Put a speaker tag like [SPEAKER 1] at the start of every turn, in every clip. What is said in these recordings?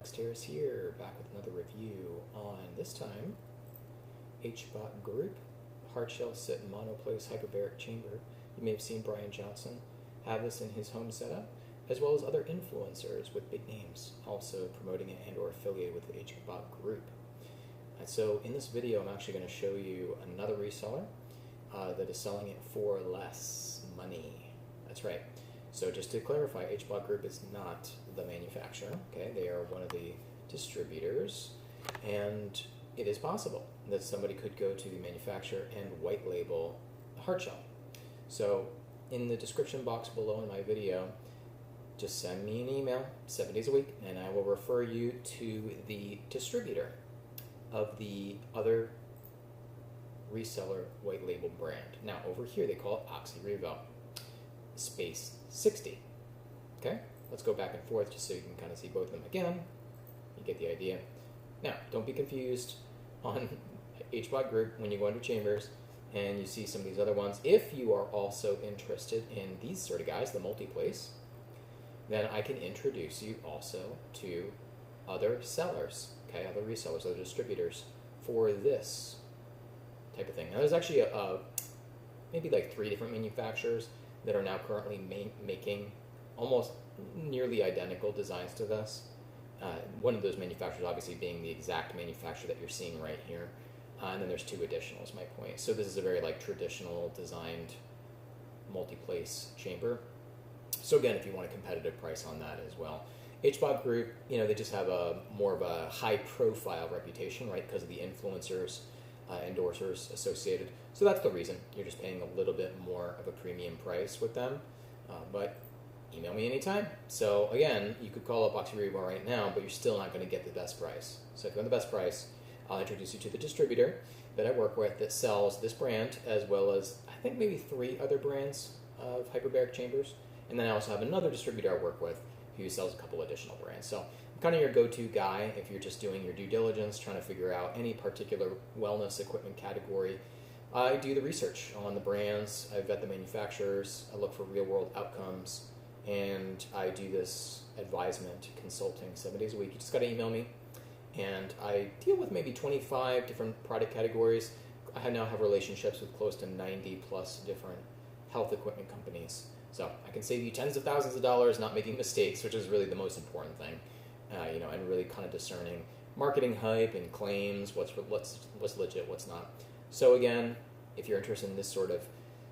[SPEAKER 1] Stairs here, back with another review on, this time, HBOT Group Hardshell Sit Monoplace Hyperbaric Chamber. You may have seen Bryan Johnson have this in his home setup, as well as other influencers with big names also promoting it and or affiliated with the HBOT Group. And so in this video, I'm actually going to show you another reseller that is selling it for less money. That's right. So just to clarify, HBOT Group is not the manufacturer. Okay, they are one of the distributors, and it is possible that somebody could go to the manufacturer and white label the hardshell. So in the description box below in my video, just send me an email 7 days a week, and I will refer you to the distributor of the other reseller white label brand. Now over here they call it OxyRevo space 60. Okay, let's go back and forth just so you can kind of see both of them again. You get the idea. Now, don't be confused on HBOT Group when you go into Chambers and you see some of these other ones. If you are also interested in these sort of guys, the multi-place, then I can introduce you also to other sellers, okay, other resellers, other distributors for this type of thing. Now, there's actually maybe like 3 different manufacturers that are now currently making almost nearly identical designs to this. One of those manufacturers obviously being the exact manufacturer that you're seeing right here. And then there's 2 additional is my point. So this is a very like traditional designed multi-place chamber. So again, if you want a competitive price on that as well. HBOT Group, you know, they just have a more of a high profile reputation, right? Because of the influencers, endorsers associated. So that's the reason. You're just paying a little bit more of a premium price with them. But email me anytime. So again, you could call up OxyRevo right now, but you're still not going to get the best price. So if you want the best price, I'll introduce you to the distributor that I work with that sells this brand, as well as I think maybe 3 other brands of hyperbaric chambers. And then I also have another distributor I work with who sells a couple additional brands. So I'm kind of your go-to guy if you're just doing your due diligence, trying to figure out any particular wellness equipment category. I do the research on the brands, I vet the manufacturers, I look for real-world outcomes, and I do this advisement consulting 7 days a week. You just got to email me, and I deal with maybe 25 different product categories. I now have relationships with close to 90 plus different health equipment companies. So I can save you tens of thousands of dollars not making mistakes, which is really the most important thing, you know, and really kind of discerning marketing hype and claims, what's legit, what's not. So again, if you're interested in this sort of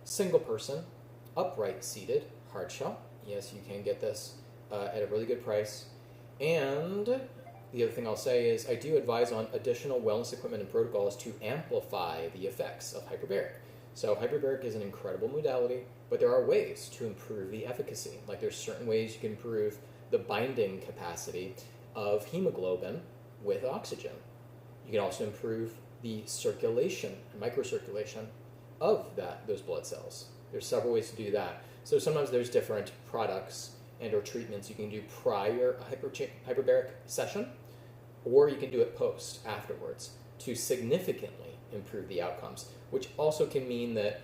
[SPEAKER 1] single person, upright seated hardshell, yes, you can get this at a really good price. And the other thing I'll say is I do advise on additional wellness equipment and protocols to amplify the effects of hyperbaric. So hyperbaric is an incredible modality, but there are ways to improve the efficacy. Like there's certain ways you can improve the binding capacity of hemoglobin with oxygen. You can also improve the circulation, microcirculation of those blood cells. There's several ways to do that. So sometimes there's different products and or treatments you can do prior a hyperbaric session, or you can do it post, afterwards, to significantly improve the outcomes, which also can mean that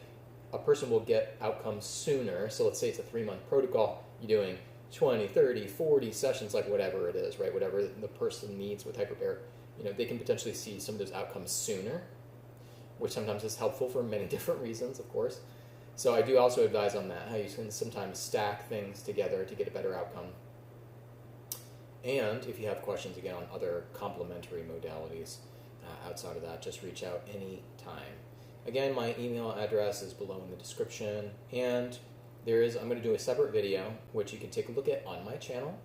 [SPEAKER 1] a person will get outcomes sooner. So let's say it's a 3-month protocol, you're doing 20, 30, 40 sessions, like whatever it is, right? Whatever the person needs with hyperbaric, you know, they can potentially see some of those outcomes sooner, which sometimes is helpful for many different reasons, of course. So I do also advise on that, how you can sometimes stack things together to get a better outcome. And if you have questions, again, on other complementary modalities outside of that, just reach out anytime. Again, my email address is below in the description, and I'm going to do a separate video, which you can take a look at on my channel,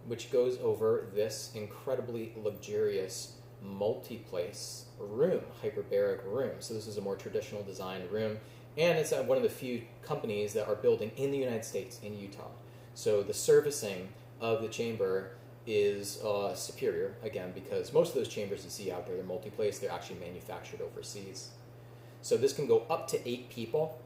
[SPEAKER 1] which goes over this incredibly luxurious multi-place room, hyperbaric room. So this is a more traditional designed room, and it's one of the few companies that are building in the United States, in Utah. So the servicing of the chamber is superior, again, because most of those chambers you see out there, they're multi-place, they're actually manufactured overseas. So this can go up to 8 people,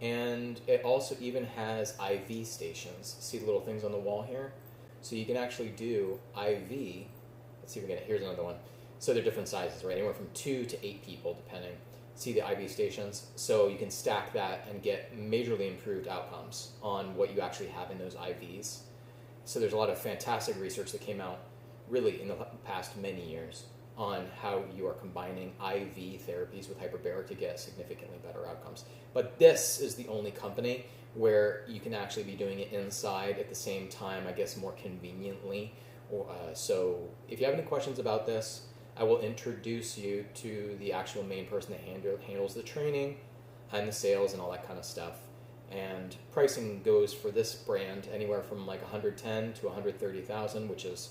[SPEAKER 1] and it also even has IV stations. See the little things on the wall here? So you can actually do IV. Let's see if we can here's another one. So they're different sizes, right? Anywhere from 2 to 8 people, depending. See the IV stations? So you can stack that and get majorly improved outcomes on what you actually have in those IVs. So there's a lot of fantastic research that came out really in the past many years on how you are combining IV therapies with hyperbaric to get significantly better outcomes. But this is the only company where you can actually be doing it inside at the same time, I guess more conveniently. So if you have any questions about this, I will introduce you to the actual main person that handles the training and the sales and all that kind of stuff. And pricing goes for this brand anywhere from like 110 to 130,000, which is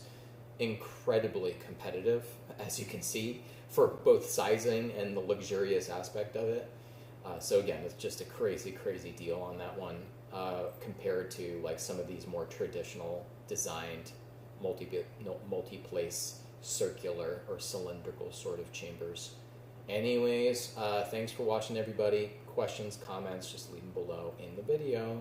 [SPEAKER 1] incredibly competitive, as you can see, for both sizing and the luxurious aspect of it. So again, it's just a crazy deal on that one compared to like some of these more traditional designed multi-place circular or cylindrical sort of chambers. Anyways, thanks for watching, everybody. Questions, comments, just leave them below in the video.